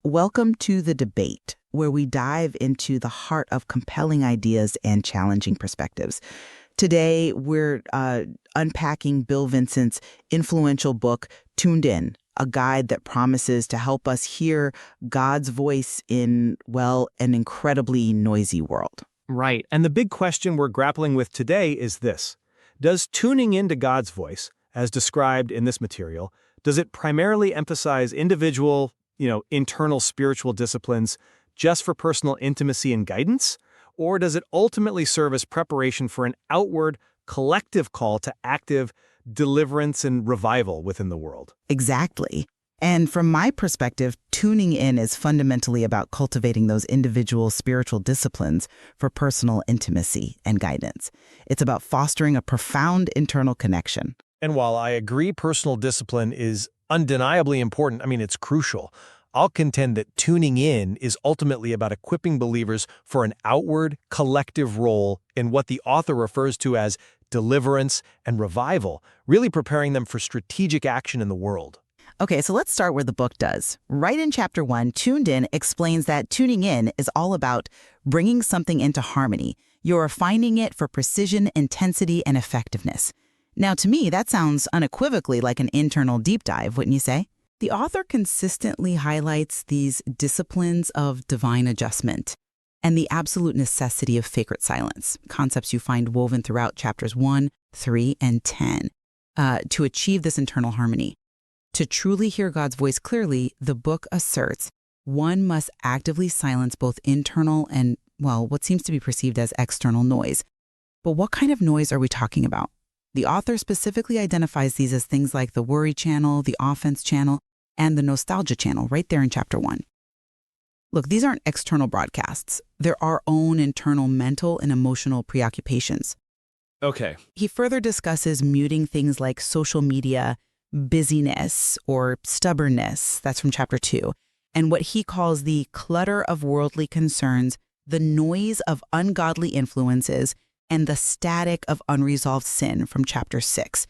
Welcome to The Debate, where we dive into the heart of compelling ideas and challenging perspectives. Today, we're unpacking Bill Vincent's influential book, Tuned In, a guide that promises to help us hear God's voice in, well, an incredibly noisy world. Right. And the big question we're grappling with today is this. Does tuning into God's voice, as described in this material, does it primarily emphasize individual, internal spiritual disciplines just for personal intimacy and guidance? Or does it ultimately serve as preparation for an outward, collective call to active deliverance and revival within the world? Exactly. And from my perspective, tuning in is fundamentally about cultivating those individual spiritual disciplines for personal intimacy and guidance. It's about fostering a profound internal connection. And while I agree personal discipline is undeniably important, it's crucial, I'll contend that tuning in is ultimately about equipping believers for an outward, collective role in what the author refers to as deliverance and revival, really preparing them for strategic action in the world. Okay, so let's start where the book does. Right in Chapter 1, Tuned In explains that tuning in is all about bringing something into harmony. You're refining it for precision, intensity, and effectiveness. Now, to me, that sounds unequivocally like an internal deep dive, wouldn't you say? The author consistently highlights these disciplines of divine adjustment and the absolute necessity of sacred silence, concepts you find woven throughout chapters 1, 3, and 10, to achieve this internal harmony. To truly hear God's voice clearly, the book asserts one must actively silence both internal and, what seems to be perceived as external noise. But what kind of noise are we talking about? The author specifically identifies these as things like the worry channel, the offense channel, and the nostalgia channel right there in Chapter 1. Look, these aren't external broadcasts. They're our own internal mental and emotional preoccupations. Okay. He further discusses muting things like social media, busyness, or stubbornness. That's from Chapter 2. And what he calls the clutter of worldly concerns, the noise of ungodly influences, and the static of unresolved sin from Chapter 6.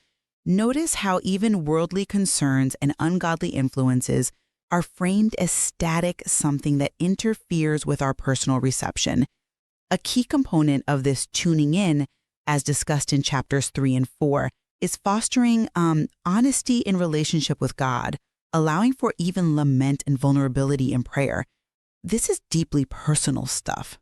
Notice how even worldly concerns and ungodly influences are framed as static, something that interferes with our personal reception. A key component of this tuning in, as discussed in chapters 3 and 4, is fostering honesty in relationship with God, allowing for even lament and vulnerability in prayer. This is deeply personal stuff.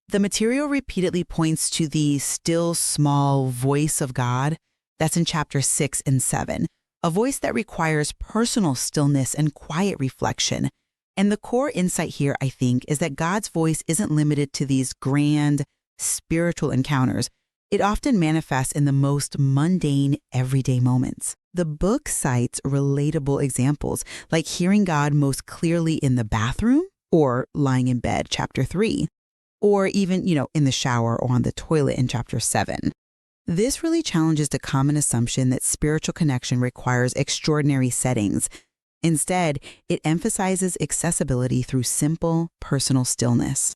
The material repeatedly points to the still small voice of God. That's in chapters 6 and 7, a voice that requires personal stillness and quiet reflection. And the core insight here, I think, is that God's voice isn't limited to these grand spiritual encounters. It often manifests in the most mundane, everyday moments. The book cites relatable examples, like hearing God most clearly in the bathroom or lying in bed, chapter 3, or even, in the shower or on the toilet in chapter 7. This really challenges the common assumption that spiritual connection requires extraordinary settings. Instead, it emphasizes accessibility through simple, personal stillness.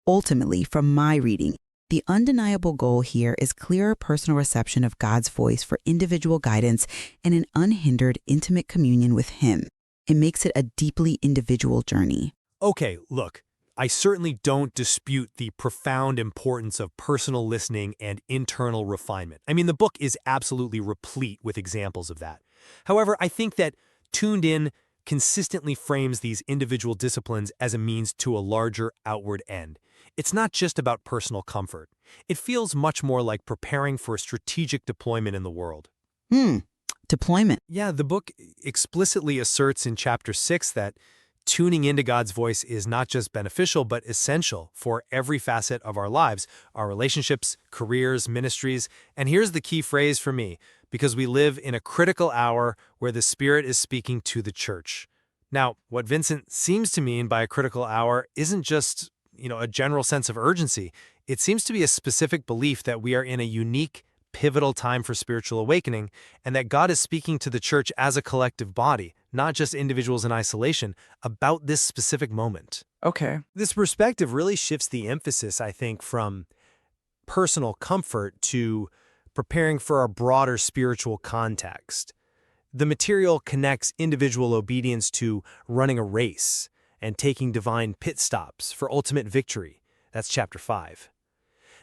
Ultimately, from my reading, the undeniable goal here is clearer personal reception of God's voice for individual guidance and an unhindered, intimate communion with Him. It makes it a deeply individual journey. Okay, look. I certainly don't dispute the profound importance of personal listening and internal refinement. The book is absolutely replete with examples of that. However, I think that Tuned In consistently frames these individual disciplines as a means to a larger outward end. It's not just about personal comfort. It feels much more like preparing for a strategic deployment in the world. Deployment. Yeah, the book explicitly asserts in Chapter 6 that tuning into God's voice is not just beneficial, but essential for every facet of our lives, our relationships, careers, ministries. And here's the key phrase for me, because we live in a critical hour where the Spirit is speaking to the church. Now, what Vincent seems to mean by a critical hour isn't just, a general sense of urgency. It seems to be a specific belief that we are in a unique, pivotal time for spiritual awakening, and that God is speaking to the church as a collective body, not just individuals in isolation, about this specific moment. Okay. This perspective really shifts the emphasis, I think, from personal comfort to preparing for a broader spiritual context. The material connects individual obedience to running a race and taking divine pit stops for ultimate victory. That's chapter 5.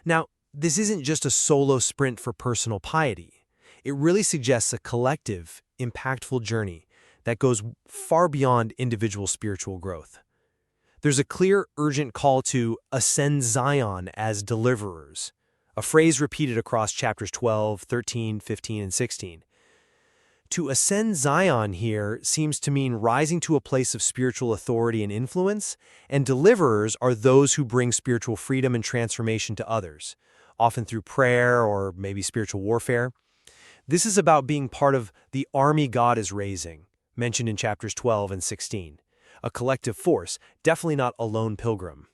Now, this isn't just a solo sprint for personal piety. It really suggests a collective, impactful journey that goes far beyond individual spiritual growth. There's a clear, urgent call to ascend Zion as deliverers, a phrase repeated across chapters 12, 13, 15, and 16. To ascend Zion here seems to mean rising to a place of spiritual authority and influence, and deliverers are those who bring spiritual freedom and transformation to others, often through prayer or maybe spiritual warfare. This is about being part of the army God is raising, mentioned in chapters 12 and 16. A collective force, definitely not a lone pilgrim.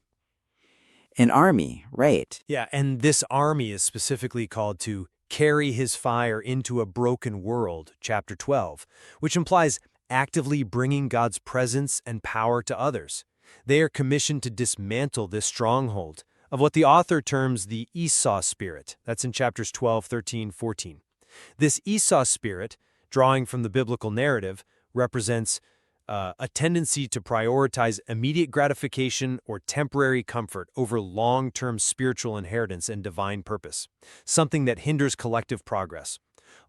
An army, right. Yeah, and this army is specifically called to carry his fire into a broken world, chapter 12, which implies actively bringing God's presence and power to others. They are commissioned to dismantle this stronghold of what the author terms the Esau spirit. That's in chapters 12, 13, 14. This Esau spirit, drawing from the biblical narrative, represents a tendency to prioritize immediate gratification or temporary comfort over long-term spiritual inheritance and divine purpose, something that hinders collective progress.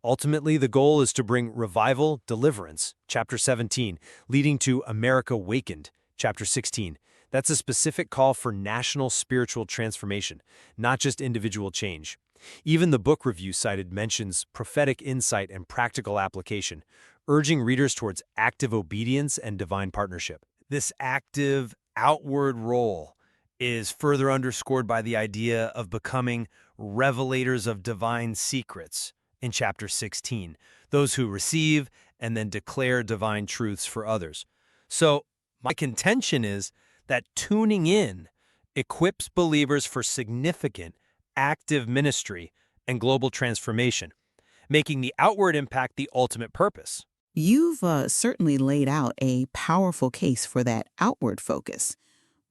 Ultimately, the goal is to bring revival, deliverance, chapter 17, leading to America Wakened, chapter 16. That's a specific call for national spiritual transformation, not just individual change. Even the book review cited mentions prophetic insight and practical application, urging readers towards active obedience and divine partnership. This active, outward role is further underscored by the idea of becoming revelators of divine secrets in chapter 16, those who receive and then declare divine truths for others. So, my contention is that tuning in equips believers for significant, active ministry and global transformation, making the outward impact the ultimate purpose. You've certainly laid out a powerful case for that outward focus.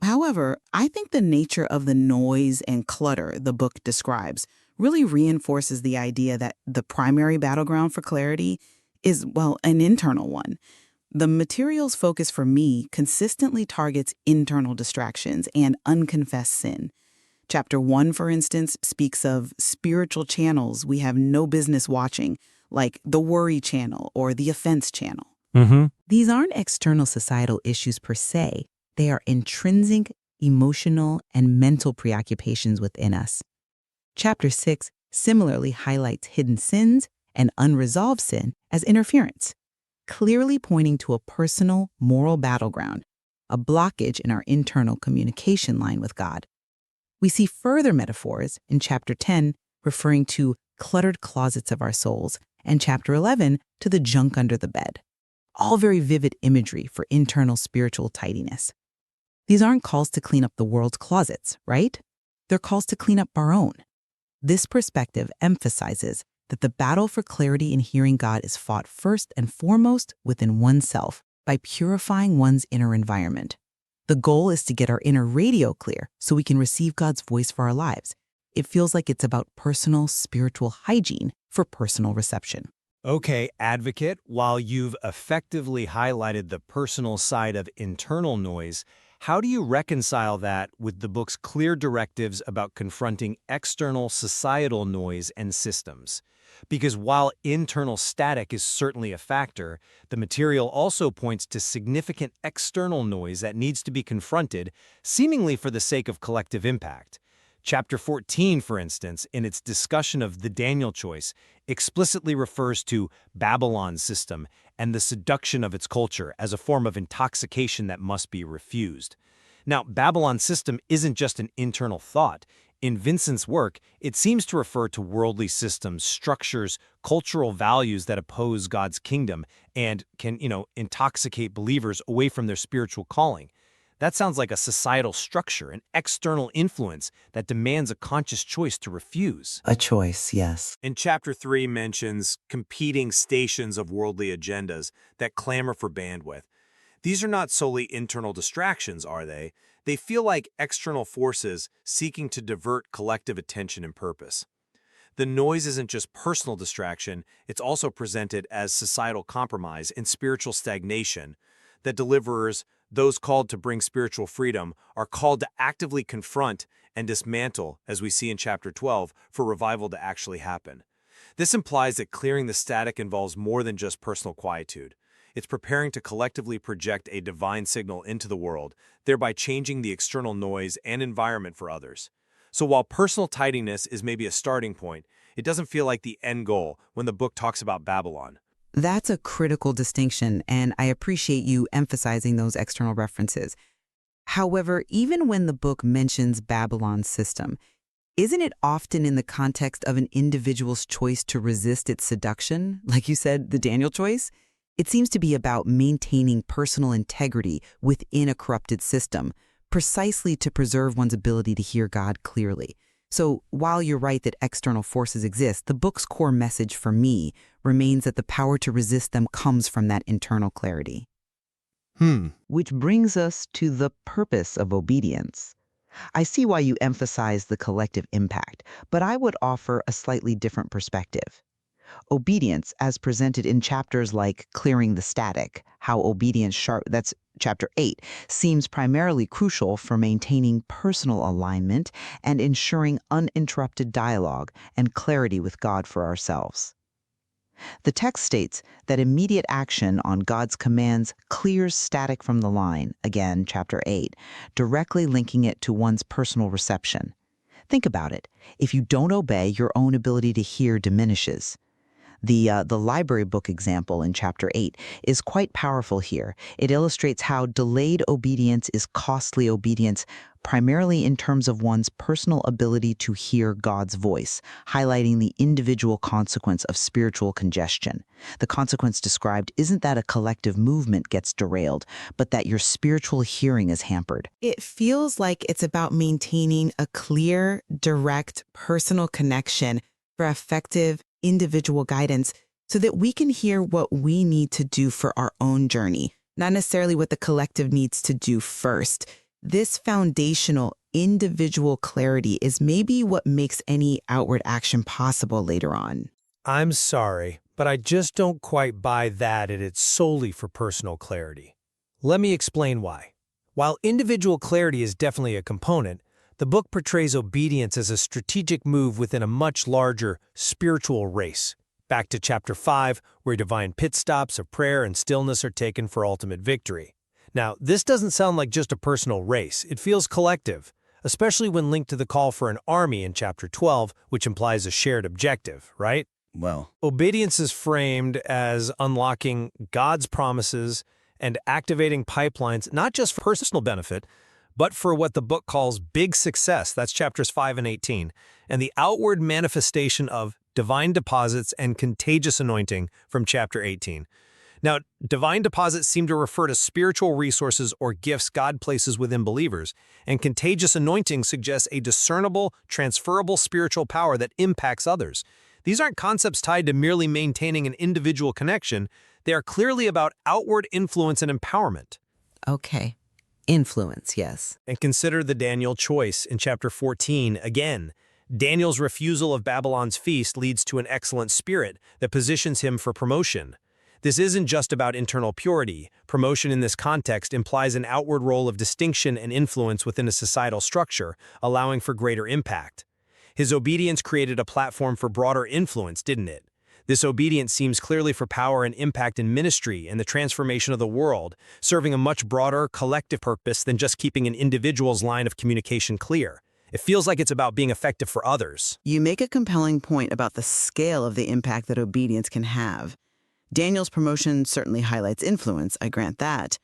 However, I think the nature of the noise and clutter the book describes really reinforces the idea that the primary battleground for clarity is, well, an internal one. The material's focus for me consistently targets internal distractions and unconfessed sin. Chapter 1, for instance, speaks of spiritual channels we have no business watching, like the worry channel or the offense channel. These aren't external societal issues per se. They are intrinsic, emotional, and mental preoccupations within us. Chapter 6 similarly highlights hidden sins and unresolved sin as interference, clearly pointing to a personal, moral battleground, a blockage in our internal communication line with God. We see further metaphors in chapter 10 referring to cluttered closets of our souls, and chapter 11 to the junk under the bed. All very vivid imagery for internal spiritual tidiness. These aren't calls to clean up the world's closets, right? They're calls to clean up our own. This perspective emphasizes that the battle for clarity in hearing God is fought first and foremost within oneself by purifying one's inner environment. The goal is to get our inner radio clear so we can receive God's voice for our lives. It feels like it's about personal spiritual hygiene for personal reception. Okay, advocate, while you've effectively highlighted the personal side of internal noise, how do you reconcile that with the book's clear directives about confronting external societal noise and systems? Because while internal static is certainly a factor, the material also points to significant external noise that needs to be confronted, seemingly for the sake of collective impact. Chapter 14, for instance, in its discussion of the Daniel choice, explicitly refers to Babylon's system and the seduction of its culture as a form of intoxication that must be refused. Now, Babylon's system isn't just an internal thought. In Vincent's work, it seems to refer to worldly systems, structures, cultural values that oppose God's kingdom and can, intoxicate believers away from their spiritual calling. That sounds like a societal structure, an external influence that demands a conscious choice to refuse. A choice, yes. And chapter 3 mentions competing stations of worldly agendas that clamor for bandwidth. These are not solely internal distractions, are they? They feel like external forces seeking to divert collective attention and purpose. The noise isn't just personal distraction, it's also presented as societal compromise and spiritual stagnation. That deliverers, those called to bring spiritual freedom, are called to actively confront and dismantle, as we see in chapter 12, for revival to actually happen. This implies that clearing the static involves more than just personal quietude. It's preparing to collectively project a divine signal into the world, thereby changing the external noise and environment for others. So while personal tidiness is maybe a starting point, it doesn't feel like the end goal when the book talks about Babylon. That's a critical distinction, and I appreciate you emphasizing those external references. However, even when the book mentions Babylon's system, isn't it often in the context of an individual's choice to resist its seduction? Like you said, the Daniel choice? It seems to be about maintaining personal integrity within a corrupted system, precisely to preserve one's ability to hear God clearly. So while you're right that external forces exist, the book's core message for me remains that the power to resist them comes from that internal clarity. Which brings us to the purpose of obedience. I see why you emphasize the collective impact, but I would offer a slightly different perspective. Obedience, as presented in chapters like Clearing the Static, how obedience that's chapter 8, seems primarily crucial for maintaining personal alignment and ensuring uninterrupted dialogue and clarity with God for ourselves. The text states that immediate action on God's commands clears static from the line, again, chapter 8, directly linking it to one's personal reception. Think about it. If you don't obey, your own ability to hear diminishes. The library book example in chapter 8 is quite powerful here. It illustrates how delayed obedience is costly obedience, primarily in terms of one's personal ability to hear God's voice, highlighting the individual consequence of spiritual congestion. The consequence described isn't that a collective movement gets derailed, but that your spiritual hearing is hampered. It feels like it's about maintaining a clear, direct, personal connection for effective individual guidance so that we can hear what we need to do for our own journey, not necessarily what the collective needs to do first. This foundational individual clarity is maybe what makes any outward action possible later on. I'm sorry, but I just don't quite buy that it's solely for personal clarity. Let me explain why. While individual clarity is definitely a component, the book portrays obedience as a strategic move within a much larger spiritual race. Back to chapter 5, where divine pit stops of prayer and stillness are taken for ultimate victory. Now, this doesn't sound like just a personal race. It feels collective, especially when linked to the call for an army in chapter 12, which implies a shared objective, right? Well, Obedience is framed as unlocking God's promises and activating pipelines, not just for personal benefit, but for what the book calls big success. That's chapters 5 and 18, and the outward manifestation of divine deposits and contagious anointing from chapter 18. Now, divine deposits seem to refer to spiritual resources or gifts God places within believers, and contagious anointing suggests a discernible, transferable spiritual power that impacts others. These aren't concepts tied to merely maintaining an individual connection. They are clearly about outward influence and empowerment. Okay. Influence, yes. And consider the Daniel choice in chapter 14 again. Daniel's refusal of Babylon's feast leads to an excellent spirit that positions him for promotion. This isn't just about internal purity. Promotion in this context implies an outward role of distinction and influence within a societal structure, allowing for greater impact. His obedience created a platform for broader influence, didn't it? This obedience seems clearly for power and impact in ministry and the transformation of the world, serving a much broader, collective purpose than just keeping an individual's line of communication clear. It feels like it's about being effective for others. You make a compelling point about the scale of the impact that obedience can have. Daniel's promotion certainly highlights influence, I grant that.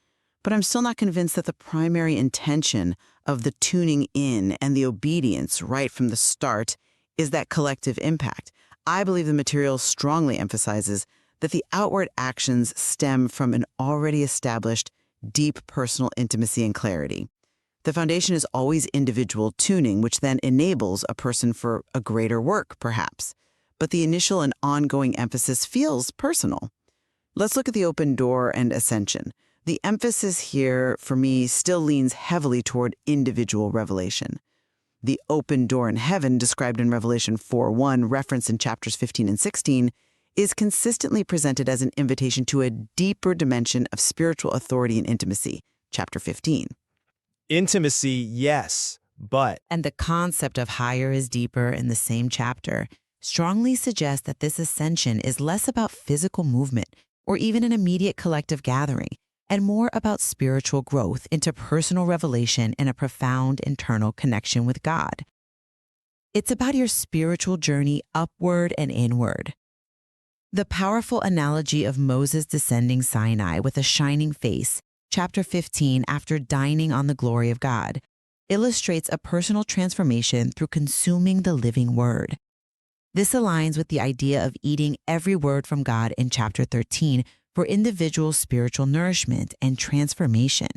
But I'm still not convinced that the primary intention of the tuning in and the obedience right from the start is that collective impact. I believe the material strongly emphasizes that the outward actions stem from an already established, deep personal intimacy and clarity. The foundation is always individual tuning, which then enables a person for a greater work, perhaps. But the initial and ongoing emphasis feels personal. Let's look at the open door and ascension. The emphasis here, for me, still leans heavily toward individual revelation. The open door in heaven, described in Revelation 4:1, referenced in chapters 15 and 16, is consistently presented as an invitation to a deeper dimension of spiritual authority and intimacy, chapter 15. Intimacy, yes, but... And the concept of higher is deeper in the same chapter strongly suggests that this ascension is less about physical movement or even an immediate collective gathering, and more about spiritual growth into personal revelation and a profound internal connection with God. It's about your spiritual journey upward and inward. The powerful analogy of Moses descending Sinai with a shining face, chapter 15, after dining on the glory of God, illustrates a personal transformation through consuming the living word. This aligns with the idea of eating every word from God in chapter 13 for individual spiritual nourishment and transformation.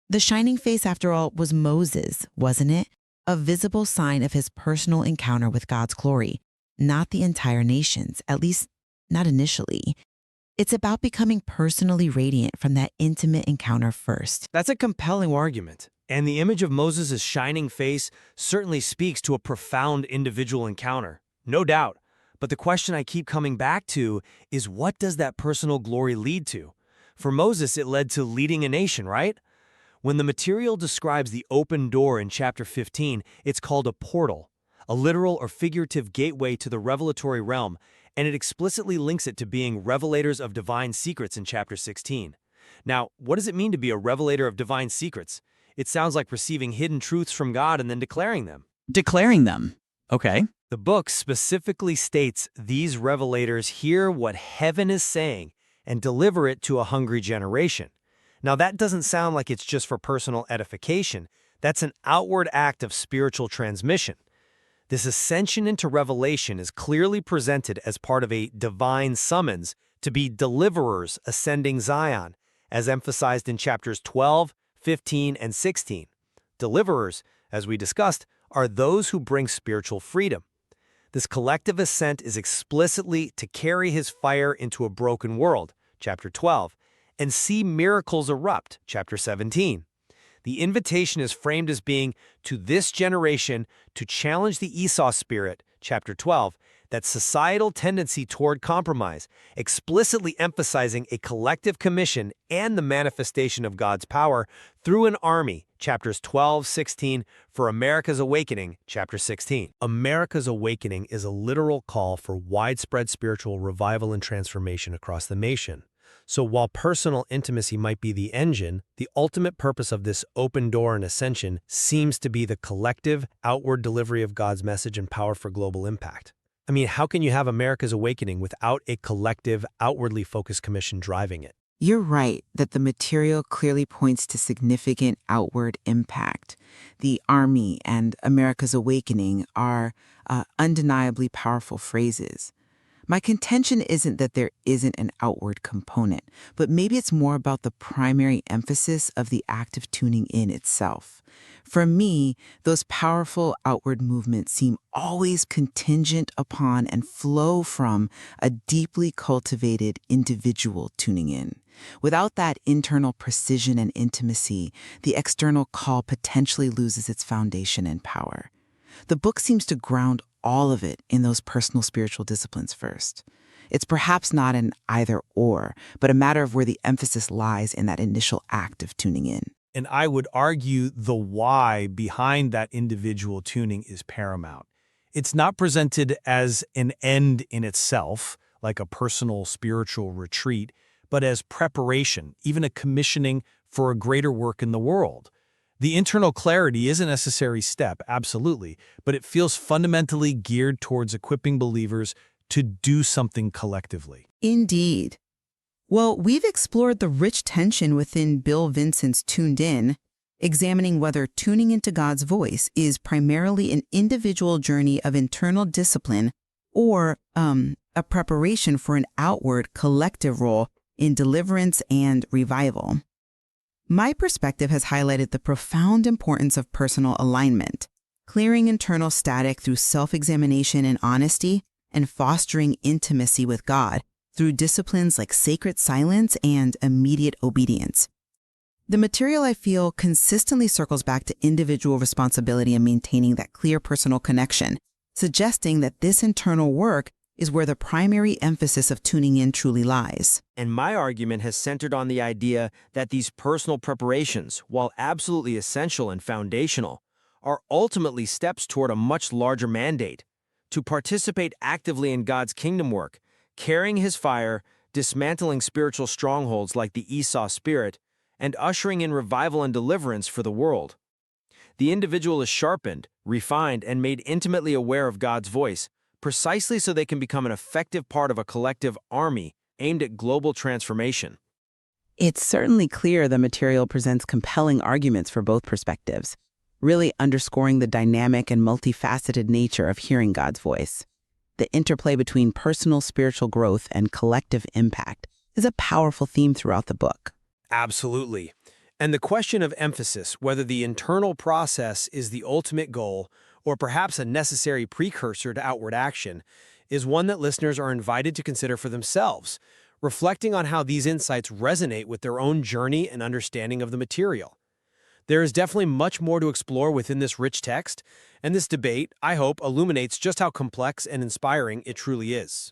The shining face, after all, was Moses, wasn't it? A visible sign of his personal encounter with God's glory, not the entire nation's, at least not initially. It's about becoming personally radiant from that intimate encounter first. That's a compelling argument. And the image of Moses' shining face certainly speaks to a profound individual encounter. No doubt. But the question I keep coming back to is, what does that personal glory lead to? For Moses, it led to leading a nation, right? When the material describes the open door in chapter 15, it's called a portal, a literal or figurative gateway to the revelatory realm, and it explicitly links it to being revelators of divine secrets in chapter 16. Now, what does it mean to be a revelator of divine secrets? It sounds like receiving hidden truths from God and then declaring them. Declaring them. Okay. The book specifically states these revelators hear what heaven is saying and deliver it to a hungry generation. Now, that doesn't sound like it's just for personal edification. That's an outward act of spiritual transmission. This ascension into revelation is clearly presented as part of a divine summons to be deliverers ascending Zion, as emphasized in chapters 12, 15, and 16. Deliverers, as we discussed, are those who bring spiritual freedom. This collective ascent is explicitly to carry his fire into a broken world, chapter 12, and see miracles erupt, chapter 17. The invitation is framed as being to this generation to challenge the Esau spirit, chapter 12, that societal tendency toward compromise, explicitly emphasizing a collective commission and the manifestation of God's power through an army, chapters 12, 16, for America's Awakening, chapter 16. America's Awakening is a literal call for widespread spiritual revival and transformation across the nation. So while personal intimacy might be the engine, the ultimate purpose of this open door and ascension seems to be the collective, outward delivery of God's message and power for global impact. I mean, how can you have America's Awakening without a collective, outwardly focused commission driving it? You're right that the material clearly points to significant outward impact. The Army and America's Awakening are undeniably powerful phrases. My contention isn't that there isn't an outward component, but maybe it's more about the primary emphasis of the act of tuning in itself. For me, those powerful outward movements seem always contingent upon and flow from a deeply cultivated individual tuning in. Without that internal precision and intimacy, the external call potentially loses its foundation and power. The book seems to ground all of it in those personal spiritual disciplines first. It's perhaps not an either-or, but a matter of where the emphasis lies in that initial act of tuning in. And I would argue the why behind that individual tuning is paramount. It's not presented as an end in itself, like a personal spiritual retreat, but as preparation, even a commissioning for a greater work in the world. The internal clarity is a necessary step, absolutely, but it feels fundamentally geared towards equipping believers to do something collectively. Indeed. Well, we've explored the rich tension within Bill Vincent's Tuned In, examining whether tuning into God's voice is primarily an individual journey of internal discipline or a preparation for an outward collective role in deliverance and revival. My perspective has highlighted the profound importance of personal alignment, clearing internal static through self-examination and honesty, and fostering intimacy with God through disciplines like sacred silence and immediate obedience. The material, I feel, consistently circles back to individual responsibility in maintaining that clear personal connection, suggesting that this internal work is where the primary emphasis of tuning in truly lies. And my argument has centered on the idea that these personal preparations, while absolutely essential and foundational, are ultimately steps toward a much larger mandate: to participate actively in God's kingdom work, carrying His fire, dismantling spiritual strongholds like the Esau spirit, and ushering in revival and deliverance for the world. The individual is sharpened, refined, and made intimately aware of God's voice, precisely so they can become an effective part of a collective army aimed at global transformation. It's certainly clear the material presents compelling arguments for both perspectives, really underscoring the dynamic and multifaceted nature of hearing God's voice. The interplay between personal spiritual growth and collective impact is a powerful theme throughout the book. Absolutely. And the question of emphasis, whether the internal process is the ultimate goal or perhaps a necessary precursor to outward action, is one that listeners are invited to consider for themselves, reflecting on how these insights resonate with their own journey and understanding of the material. There is definitely much more to explore within this rich text, and this debate, I hope, illuminates just how complex and inspiring it truly is.